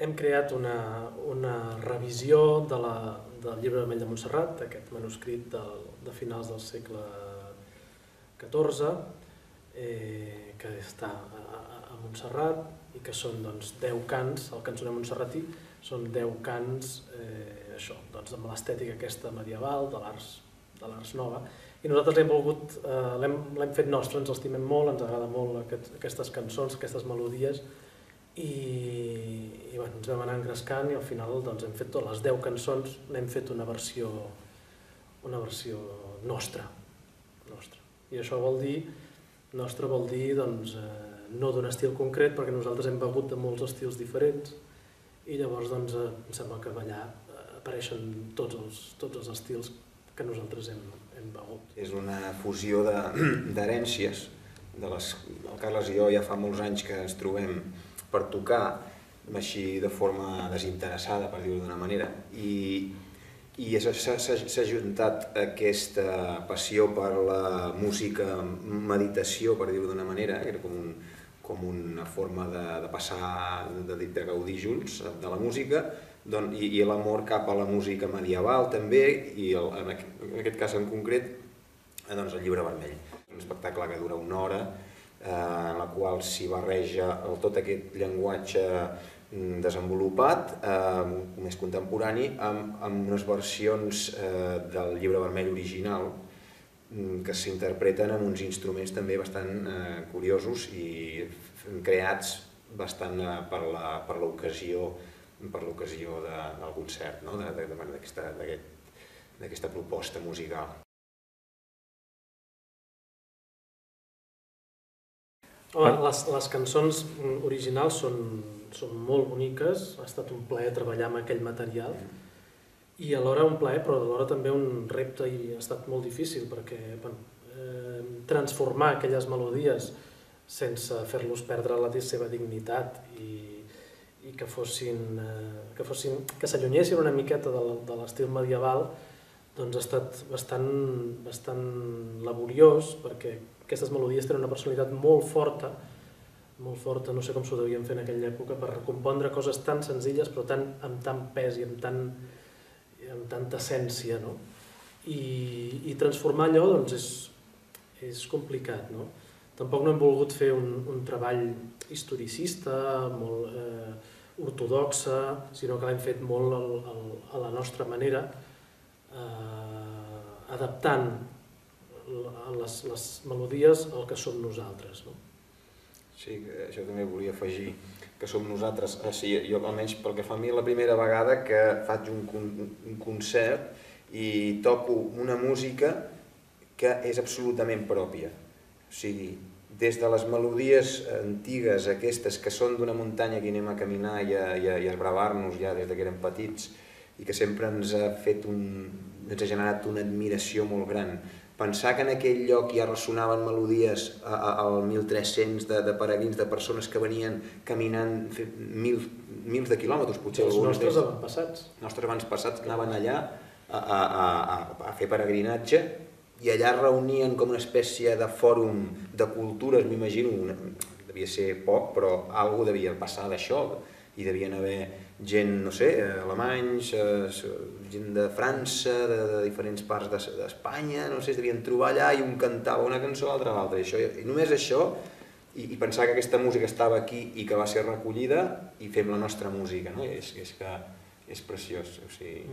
hem creat una revisió del Llibre Vermell de Montserrat, aquest manuscrit de finals del segle XIV, que està a Montserrat i que són 10 cants, el cançoner montserratí són 10 cants amb l'estètica aquesta medieval, de l'Ars Nova, i nosaltres l'hem fet nostre, ens l'estimem molt, ens agrada molt aquestes cançons, aquestes melodies, i ens vam anar engrescant i al final hem fet totes les 10 cançons, n'hem fet una versió nostra. I això vol dir, nostre vol dir no d'un estil concret, perquè nosaltres hem begut de molts estils diferents i llavors em sembla que allà apareixen tots els estils que nosaltres hem begut. És una fusió d'herències. El Carles i jo ja fa molts anys que ens trobem per tocar, així de forma desinteressada, per dir-ho d'una manera, i s'ha juntat aquesta passió per la música meditació, per dir-ho d'una manera, que era com una forma de passar, de gaudir junts de la música, i l'amor cap a la música medieval també, i en aquest cas en concret, el Llibre Vermell. Un espectacle que dura 1 hora, en la qual s'hi barreja tot aquest llenguatge desenvolupat, més contemporani, amb unes versions del Llibre Vermell original que s'interpreten amb uns instruments també bastant curiosos i creats bastant per l'ocasió del concert, d'aquesta proposta musical. Les cançons originals són molt boniques, ha estat un plaer treballar amb aquell material i alhora un plaer, però alhora també un repte i ha estat molt difícil perquè transformar aquelles melodies sense fer-los perdre la seva dignitat i que s'allunyessin una miqueta de l'estil medieval, ha estat bastant laboriós perquè aquestes melodies tenen una personalitat molt forta, no sé com s'ho devien fer en aquella època, per recompondre coses tan senzilles però amb tant pes i amb tanta essència. I transformar allò és complicat. Tampoc no hem volgut fer un treball historicista, molt ortodoxa, sinó que l'hem fet molt a la nostra manera, adaptant les melodies al que som nosaltres. Sí, això també volia afegir, que som nosaltres. Jo almenys pel que fa a mi, la primera vegada que faig un concert i toco una música que és absolutament pròpia. O sigui, des de les melodies antigues, aquestes que són d'una muntanya que anem a caminar i a esbravar-nos ja des que érem petits i que sempre ens ha generat una admiració molt gran. Pensar que en aquell lloc ja ressonaven melodies al 1300 de peregrins, de persones que venien caminant mils de quilòmetres, potser alguns d'ells. Els nostres avantpassats. Els nostres avantpassats anaven allà a fer peregrinatge i allà reunien com una espècie de fòrum de cultures, m'imagino, devia ser poc, però alguna cosa devia passar d'això, i devien haver gent, no sé, alemanys, gent de França, de diferents parts d'Espanya, no sé, es devien trobar allà i un cantava una cançó, l'altre l'altra, i només això, i pensar que aquesta música estava aquí i que va ser recollida i fem la nostra música, és que és preciós, o sigui,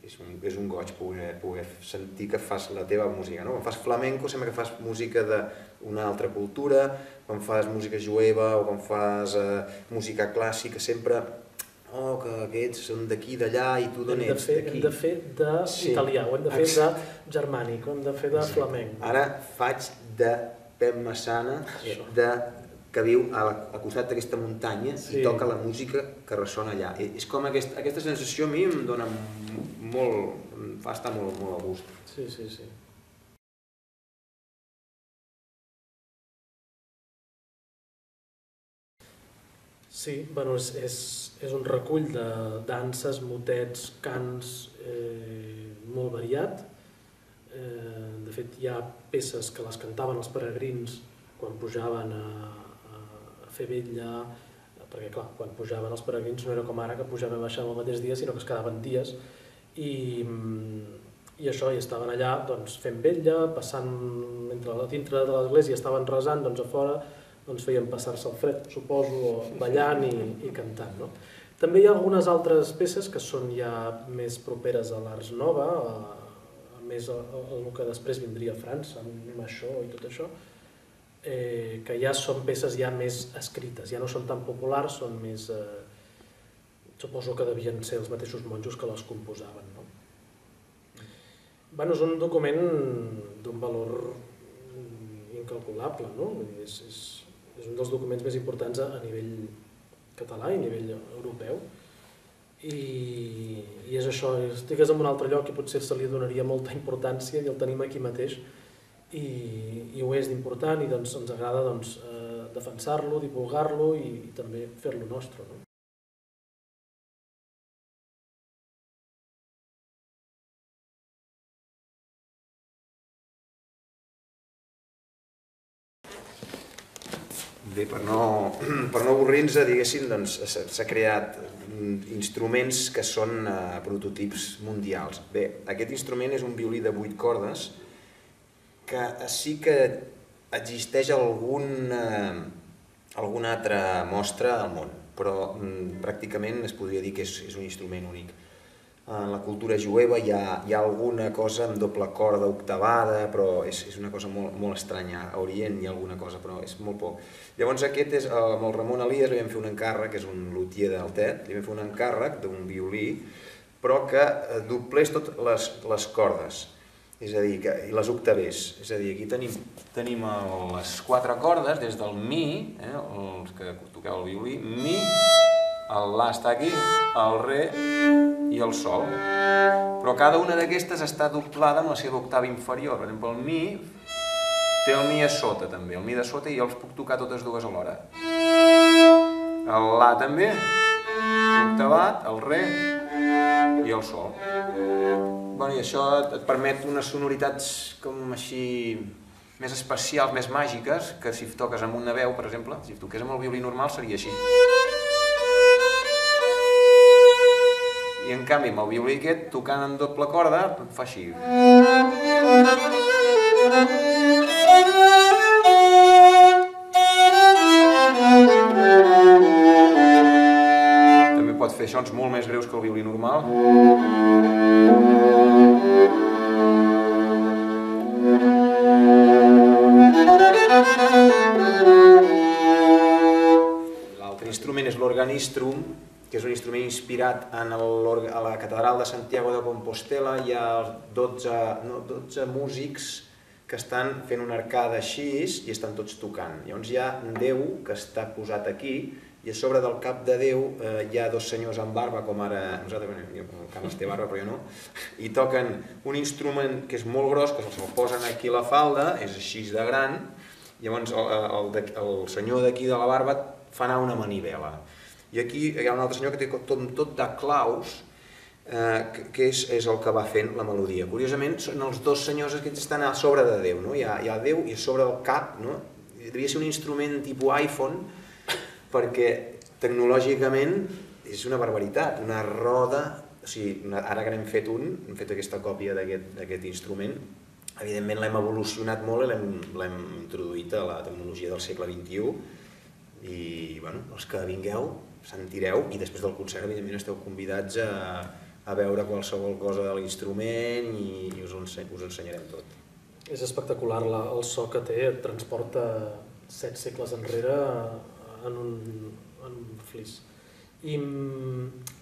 és un goig poder sentir que fas la teva música. Quan fas flamenco sembla que fas música d'una altra cultura, quan fas música jueva o quan fas música clàssica, sempre que aquests són d'aquí, d'allà i tu d'on ets? Hem de fer d'italià, o hem de fer de germànic, o hem de fer de flamenc. Ara faig de Pep Massana, que viu al costat d'aquesta muntanya i toca la música que ressona allà. És com aquesta sensació a mi em dona molt, em fa estar molt a gust. Sí. Sí, és un recull de danses, motets, cants molt variat. De fet, hi ha peces que les cantaven els peregrins quan pujaven a fer vetlla, perquè clar, quan pujaven els peregrins no era com ara que pujaven i baixaven el mateix dia, sinó que es quedaven dies i això, i estaven allà doncs, fent vetlla, passant dintre de l'església, estaven resant, doncs a fora doncs, feien passar-se el fred, suposo, ballant i cantant. No? També hi ha algunes altres peces que són ja més properes a l'Ars Nova, més el que després vindria a França, amb això i tot això, que ja són peces ja més escrites, ja no són tan populars, són més... Suposo que devien ser els mateixos monjos que les composaven. No? És un document d'un valor incalculable, no? És un dels documents més importants a nivell català i a nivell europeu. I és això, estigués en un altre lloc i potser se li donaria molta importància i el tenim aquí mateix i ho és d'important i ens agrada defensar-lo, divulgar-lo i també fer-lo nostre. Bé, per no avorrir-nos, diguéssim, s'ha creat instruments que són prototips mundials. Bé, aquest instrument és un violí de 8 cordes que sí que existeix alguna altra mostra al món, però pràcticament es podria dir que és un instrument únic. En la cultura jueva hi ha alguna cosa amb doble corda octavada, però és una cosa molt estranya. A Orient hi ha alguna cosa, però és molt poc. Llavors aquest és, amb el Ramon Elias li vam fer un encàrrec, que és un luthier del Tet, li vam fer un encàrrec d'un violí, però que doblés totes les cordes, és a dir, i les octavers. És a dir, aquí tenim les 4 cordes, des del mi, els que toqueu el violí, mi, el la està aquí, el re i el sol. Però cada una d'aquestes està doblada amb la seva octava inferior. Per exemple, el mi té el mi a sota també, el mi de sota, i els puc tocar totes dues alhora. El la també, octavat, el re i el sol. I això et permet unes sonoritats com així més especials, més màgiques, que si toques amb una veu, per exemple, si toqués amb el violí normal seria així. I en canvi amb el violí aquest, tocant en doble corda, fa així. També pot fer sons molt més greus que el violí normal. L'altre instrument és l'organistrum, que és un instrument inspirat a la catedral de Santiago de Compostela. Hi ha 12 músics que estan fent una arcada així i estan tots tocant. Llavors hi ha un Déu que està posat aquí i a sobre del cap de Déu hi ha 2 senyors amb barba, com ara nosaltres, el Carles té barba però jo no, i toquen un instrument que és molt gros, que se'l posen aquí a la falda, és així de gran. Llavors el senyor d'aquí de la barba fa anar una manivela. I aquí hi ha un altre senyor que té tot de claus, que és el que va fent la melodia. Curiosament, són els 2 senyors que estan a sobre de Déu. Hi ha Déu i a sobre del cap. Devia ser un instrument tipus iPhone, perquè tecnològicament és una barbaritat. Una roda, ara que n'hem fet hem fet aquesta còpia d'aquest instrument, evidentment l'hem evolucionat molt i l'hem introduït a la tecnologia del segle XXI. I els que vingueu sentireu, i després del concert evidentment esteu convidats a veure qualsevol cosa de l'instrument i us ensenyarem tot. És espectacular el so que té, et transporta 7 segles enrere en un flis. I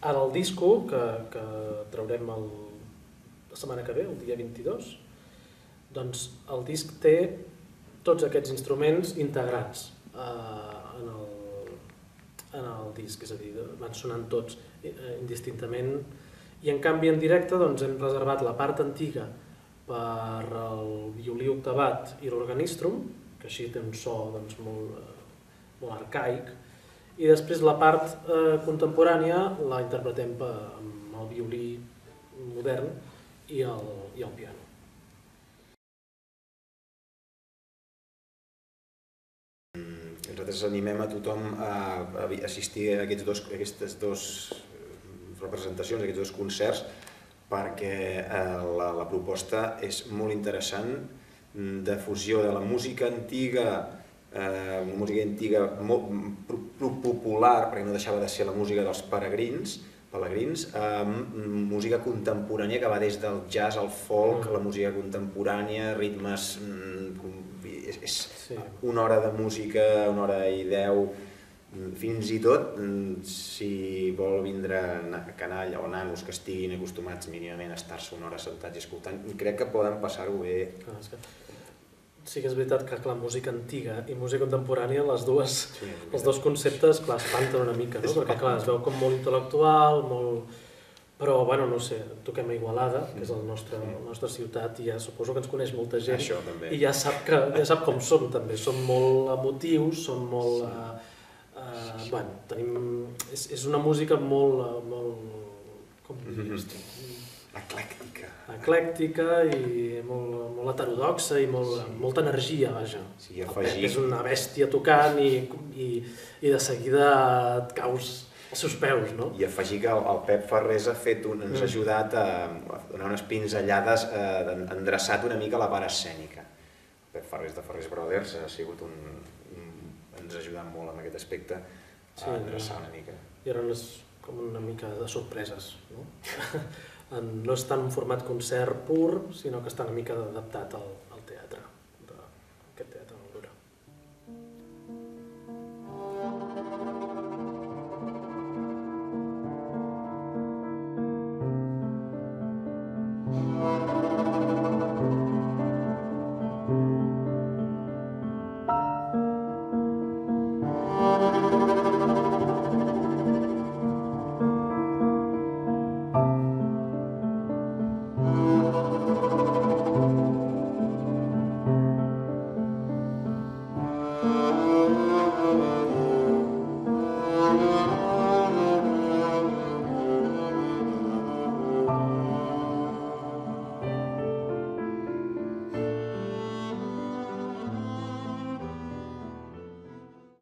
ara el disco que traurem la setmana que ve, el dia 22, doncs el disc té tots aquests instruments integrats en el disc, és a dir, van sonant tots indistintament, i en canvi en directe hem reservat la part antiga per al violí octavat i l'organistrum, que així té un so molt arcaic, i després la part contemporània la interpretem amb el violí modern i el piano. Ens nosaltres animem a tothom a assistir a aquestes dues representacions, a aquests dos concerts, perquè la proposta és molt interessant, de fusió de la música antiga, molt popular, perquè no deixava de ser la música dels pelegrins, música contemporània que va des del jazz al folk, la música contemporània, ritmes... És una hora de música, 1h10, fins i tot, si vol vindre canalla o nanos que estiguin acostumats mínimament a estar-se una hora sentats i escoltant, crec que poden passar-ho bé. Sí que és veritat que la música antiga i música contemporània, els dos conceptes, clar, espanten una mica, no? Perquè clar, es veu com molt intel·lectual, molt... Però, bueno, no sé, toquem a Igualada, que és la nostra ciutat, i ja suposo que ens coneix molta gent, i ja sap com som també, som molt emotius, som molt... Bueno, és una música molt... Com eclèctica i molt heterodoxa i molta energia, vaja. És una bèstia tocant i de seguida et caus als seus peus, no? I afegir que el Pep Ferrés ens ha ajudat a donar unes pinzellades, ha endreçat una mica la part escènica. El Pep Ferrés de Ferrés Brothers ens ha ajudat molt en aquest aspecte a endreçar una mica. I ara és com una mica de sorpreses, no? No és tant un format concert pur, sinó que està una mica adaptat al